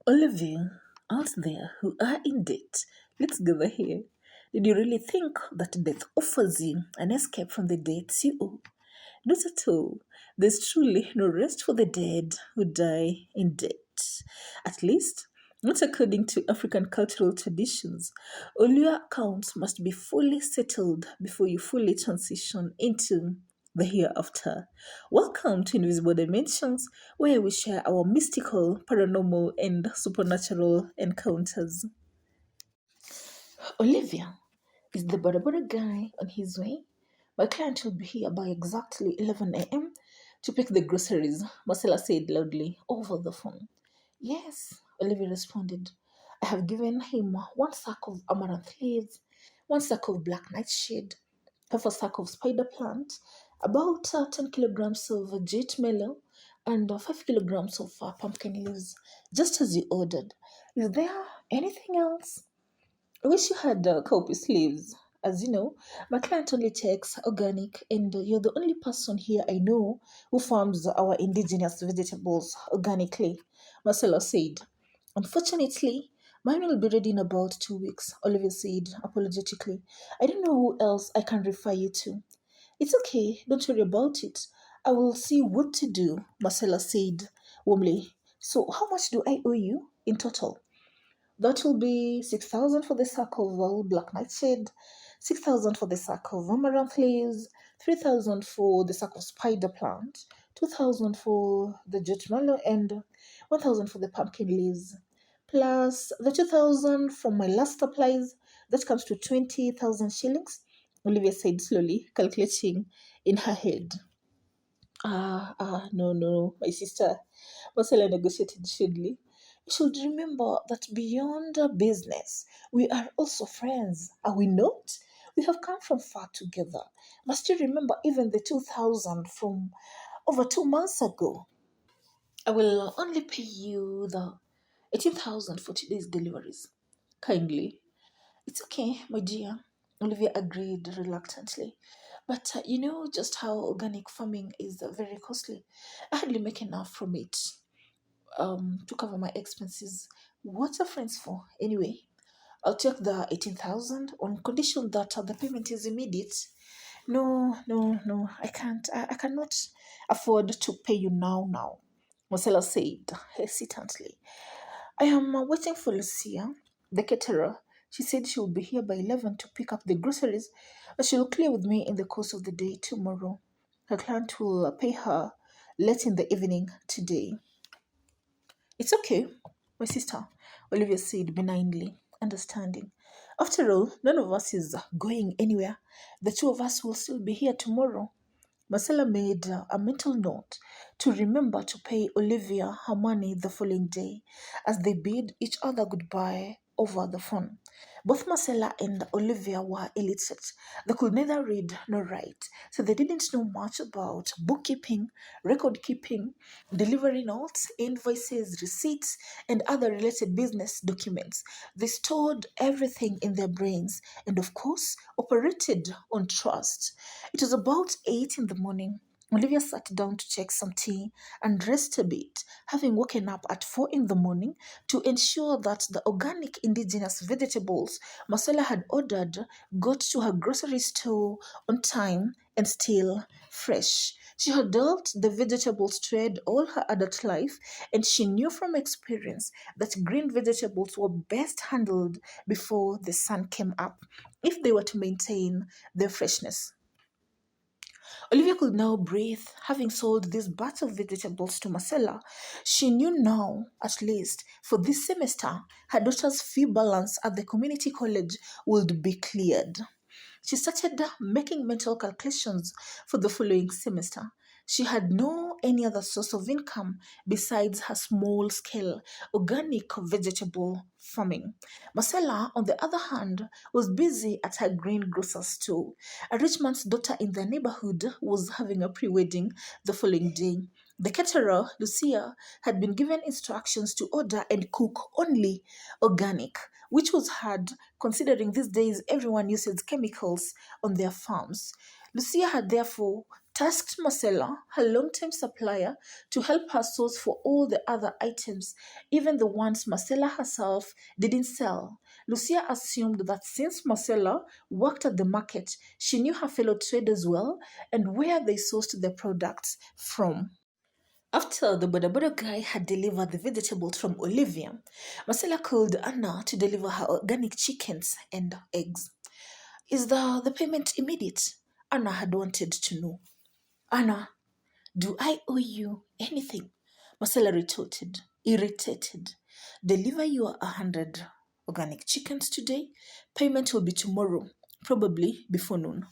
All of you out there who are in debt, let's gather here. Did you really think that death offers you an escape from the debts you owe? Not at all. There's truly no rest for the dead who die in debt. At least, not according to African cultural traditions. All your accounts must be fully settled before you fully transition into the hereafter. Welcome to Invisible Dimensions, where we share our mystical, paranormal, and supernatural encounters. Olivia, is the Bada Bada guy on his way? My client will be here by exactly 11 a.m. to pick the groceries, Marcella said loudly over the phone. Yes, Olivia responded. I have given him one sack of amaranth leaves, one sack of black nightshade, half a sack of spider plant, about 10 kilograms of jet melon, and 5 kilograms of pumpkin leaves, just as you ordered. Is there anything else? I wish you had copious leaves. As you know, my client only takes organic, and you're the only person here I know who farms our indigenous vegetables organically, Marcella said. Unfortunately, mine will be ready in about 2 weeks, Olivia said apologetically. I don't know who else I can refer you to. It's okay, don't worry about it. I will see what to do, Marcella said warmly. So, how much do I owe you in total? That will be 6,000 for the sack of black nightshade, 6,000 for the sack of amaranth leaves, 3,000 for the sack of spider plant, 2,000 for the jute mallow, and 1,000 for the pumpkin leaves. Plus the 2,000 from my last supplies, that comes to 20,000 shillings, Olivia said slowly, calculating in her head. No, my sister. Marcella negotiated shrewdly. You should remember that beyond our business, we are also friends, are we not? We have come from far together. Must you remember even the 2,000 from over 2 months ago? I will only pay you the 18,000 for today's deliveries. Kindly. It's okay, my dear. Olivia agreed reluctantly. But you know just how organic farming is very costly. I hardly make enough from it to cover my expenses. What's a friends for? Anyway, I'll take the 18,000 on condition that the payment is immediate. No, I can't. I cannot afford to pay you now, Marcella said hesitantly. I am waiting for Lucia, the caterer. She said she will be here by 11 to pick up the groceries, but she will clear with me in the course of the day tomorrow. Her client will pay her late in the evening today. It's okay, my sister, Olivia said benignly, understanding. After all, none of us is going anywhere. The two of us will still be here tomorrow. Marcella made a mental note to remember to pay Olivia her money the following day as they bid each other goodbye over the phone. Both Marcella and Olivia were illiterate. They could neither read nor write, so they didn't know much about bookkeeping, record keeping, delivery notes, invoices, receipts, and other related business documents. They stored everything in their brains and, of course, operated on trust. It was about 8 in the morning. Olivia sat down to check some tea and rest a bit, having woken up at 4 in the morning to ensure that the organic indigenous vegetables Marcella had ordered got to her grocery store on time and still fresh. She had dealt the vegetables trade all her adult life, and she knew from experience that green vegetables were best handled before the sun came up if they were to maintain their freshness. Olivia could now breathe, having sold this batch of vegetables to Marcella. She knew now, at least, for this semester, her daughter's fee balance at the community college would be cleared. She started making mental calculations for the following semester. She had no any other source of income besides her small scale organic vegetable farming. Marcella, on the other hand, was busy at her greengrocer store. A rich man's daughter in the neighborhood was having a pre wedding the following day. The caterer, Lucia, had been given instructions to order and cook only organic, which was hard considering these days everyone uses chemicals on their farms. Lucia had therefore tasked Marcella, her long-time supplier, to help her source for all the other items, even the ones Marcella herself didn't sell. Lucia assumed that since Marcella worked at the market, she knew her fellow traders well and where they sourced their products from. After the Boda Boda guy had delivered the vegetables from Olivia, Marcella called Anna to deliver her organic chickens and eggs. Is the payment immediate? Anna had wanted to know. Anna, do I owe you anything? Marcella retorted, irritated. Deliver your 100 organic chickens today. Payment will be tomorrow, probably before noon.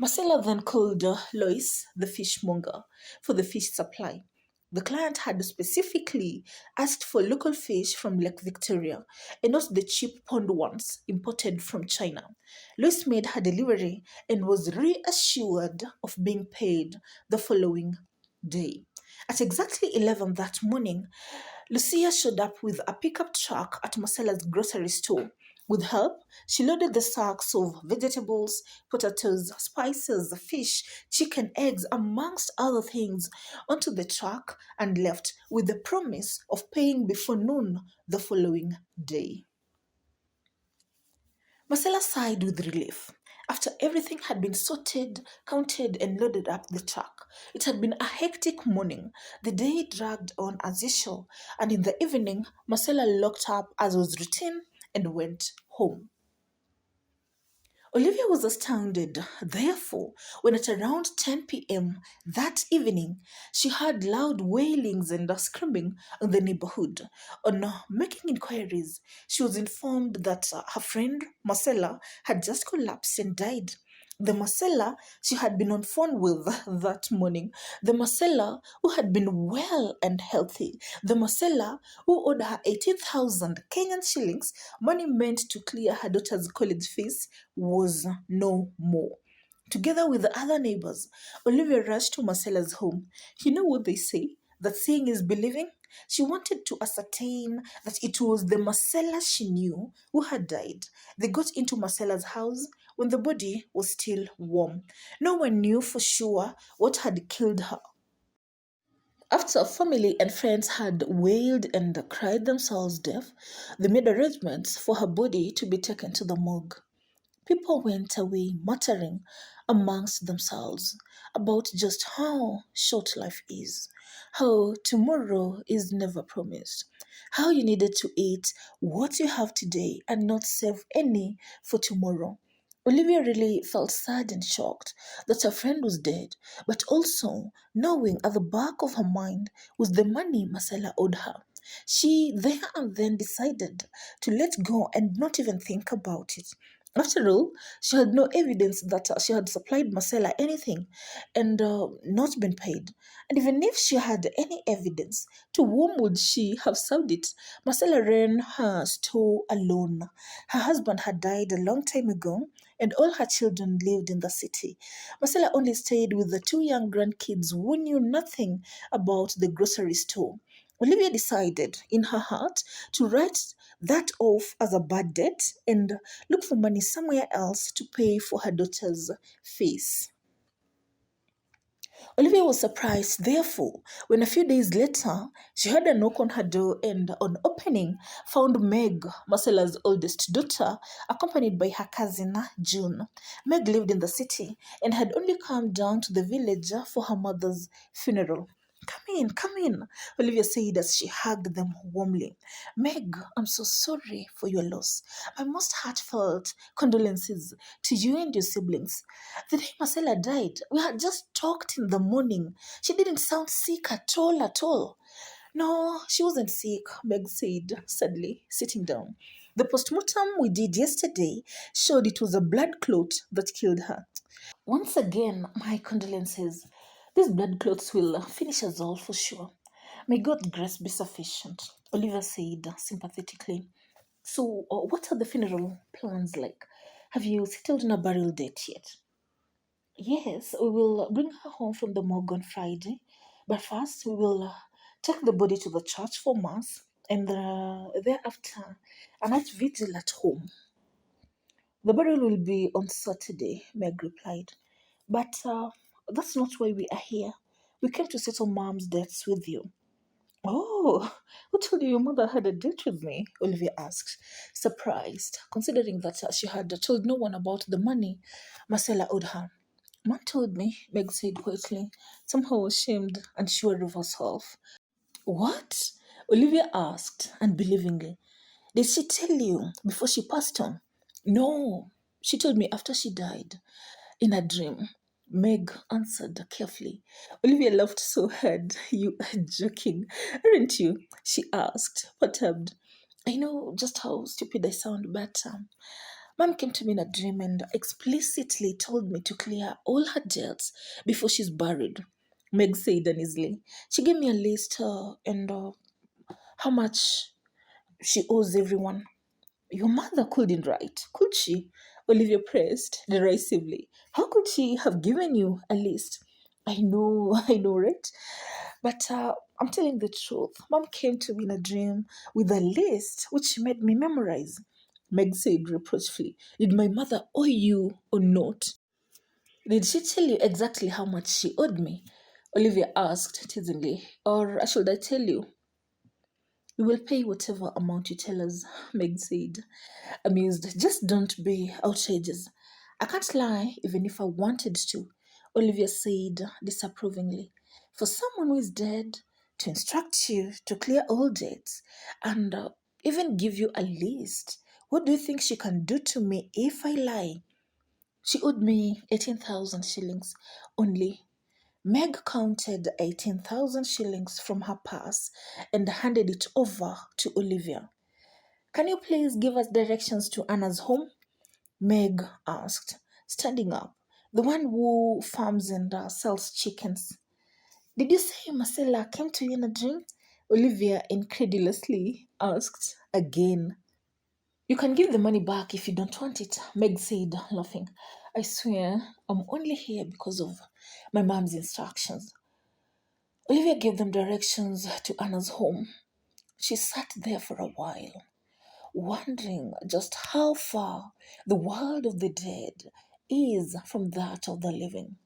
Marcella then called Lois, the fishmonger, for the fish supply. The client had specifically asked for local fish from Lake Victoria and not the cheap pond ones imported from China. Lois made her delivery and was reassured of being paid the following day. At exactly 11 that morning, Lucia showed up with a pickup truck at Marcella's grocery store. With help, she loaded the sacks of vegetables, potatoes, spices, fish, chicken, eggs, amongst other things, onto the truck and left with the promise of paying before noon the following day. Marcella sighed with relief. After everything had been sorted, counted, and loaded up the truck, it had been a hectic morning. The day dragged on as usual, and in the evening, Marcella locked up as was routine and went home. Olivia was astounded, therefore, when at around 10 p.m. that evening she heard loud wailings and screaming in the neighborhood. On making inquiries, she was informed that her friend Marcella had just collapsed and died. The Marcella she had been on phone with that morning, the Marcella who had been well and healthy, the Marcella who owed her 18,000 Kenyan shillings, money meant to clear her daughter's college fees, was no more. Together with the other neighbors, Olivia rushed to Marcella's home. You know what they say? That seeing is believing. She wanted to ascertain that it was the Marcella she knew who had died. They got into Marcella's house when the body was still warm. No one knew for sure what had killed her. After family and friends had wailed and cried themselves deaf, they made arrangements for her body to be taken to the morgue. People went away muttering amongst themselves about just how short life is, how tomorrow is never promised, how you needed to eat what you have today and not save any for tomorrow. Olivia really felt sad and shocked that her friend was dead, but also knowing at the back of her mind was the money Marcella owed her. She there and then decided to let go and not even think about it. After all, she had no evidence that she had supplied Marcella anything and not been paid. And even if she had any evidence, to whom would she have sold it? Marcella ran her store alone. Her husband had died a long time ago, and all her children lived in the city. Marcella only stayed with the two young grandkids who knew nothing about the grocery store. Olivia decided in her heart to write that off as a bad debt and look for money somewhere else to pay for her daughter's fees. Olivia was surprised, therefore, when a few days later she heard a knock on her door and, on opening, found Meg, Marcella's oldest daughter, accompanied by her cousin June. Meg lived in the city and had only come down to the village for her mother's funeral. Come in, Olivia said as she hugged them warmly. Meg, I'm so sorry for your loss. My most heartfelt condolences to you and your siblings. The day Marcella died, we had just talked in the morning. She didn't sound sick at all, at all. No, she wasn't sick, Meg said sadly, sitting down. The postmortem we did yesterday showed it was a blood clot that killed her. Once again, my condolences. These blood clots will finish us all for sure. May God's grace be sufficient, Oliver said sympathetically. So, what are the funeral plans like? Have you settled on a burial date yet? Yes, we will bring her home from the morgue on Friday, but first we will take the body to the church for mass and thereafter a night vigil at home. The burial will be on Saturday, Meg replied. But that's not why we are here. We came to settle mom's debts with you. Oh, who told you your mother had a date with me? Olivia asked, surprised, considering that she had told no one about the money Marcella owed her. Mom told me, Meg said quietly, somehow ashamed and sure of herself. What? Olivia asked, unbelievingly. Did she tell you before she passed on? No, she told me after she died. In a dream. Meg answered carefully. Olivia laughed so hard. You are joking, aren't you? She asked, perturbed. I know just how stupid I sound, but Mom came to me in a dream and explicitly told me to clear all her debts before she's buried. Meg said uneasily. She gave me a list and how much she owes everyone. Your mother couldn't write, could she? Olivia pressed derisively. How could she have given you a list? I know, right? But I'm telling the truth. Mom came to me in a dream with a list which she made me memorize. Meg said reproachfully. Did my mother owe you or not? Did she tell you exactly how much she owed me? Olivia asked teasingly. Or should I tell you? We will pay whatever amount you tell us, Meg said, amused. Just don't be outrageous. I can't lie, even if I wanted to, Olivia said disapprovingly. For someone who is dead, to instruct you to clear all debts and even give you a list, what do you think she can do to me if I lie? She owed me 18,000 shillings only. Meg counted 18,000 shillings from her purse and handed it over to Olivia. Can you please give us directions to Anna's home? Meg asked, standing up. The one who farms and sells chickens. Did you say Marcella came to you in a dream? Olivia incredulously asked again. You can give the money back if you don't want it, Meg said, laughing. I swear I'm only here because of my mom's instructions. Olivia gave them directions to Anna's home. She sat there for a while, wondering just how far the world of the dead is from that of the living.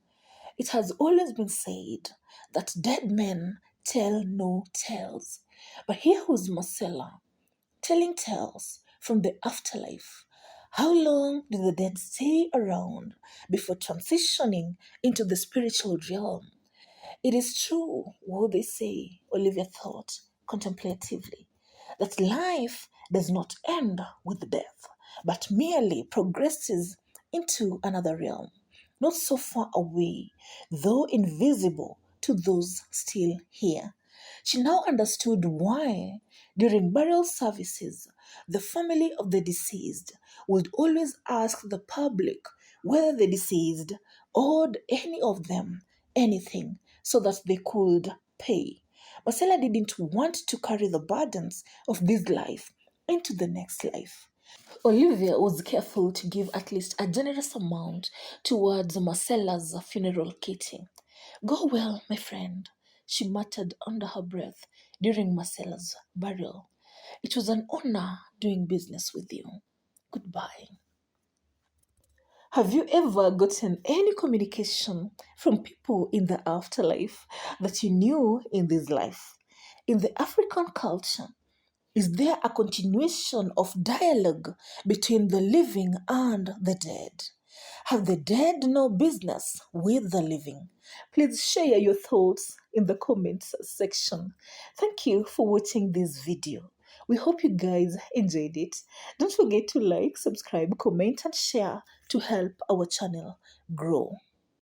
It has always been said that dead men tell no tales. But here was Marcella telling tales from the afterlife. How long do the dead stay around before transitioning into the spiritual realm? It is true what they say, Olivia thought contemplatively, that life does not end with death, but merely progresses into another realm, not so far away, though invisible to those still here. She now understood why, during burial services, the family of the deceased would always ask the public whether the deceased owed any of them anything so that they could pay. Marcella didn't want to carry the burdens of this life into the next life. Olivia was careful to give at least a generous amount towards Marcella's funeral kitty. Go well, my friend, she muttered under her breath during Marcella's burial. It was an honor doing business with you. Goodbye. Have you ever gotten any communication from people in the afterlife that you knew in this life? In the African culture, is there a continuation of dialogue between the living and the dead? Have the dead no business with the living? Please share your thoughts in the comments section. Thank you for watching this video. We hope you guys enjoyed it. Don't forget to like, subscribe, comment, and share to help our channel grow.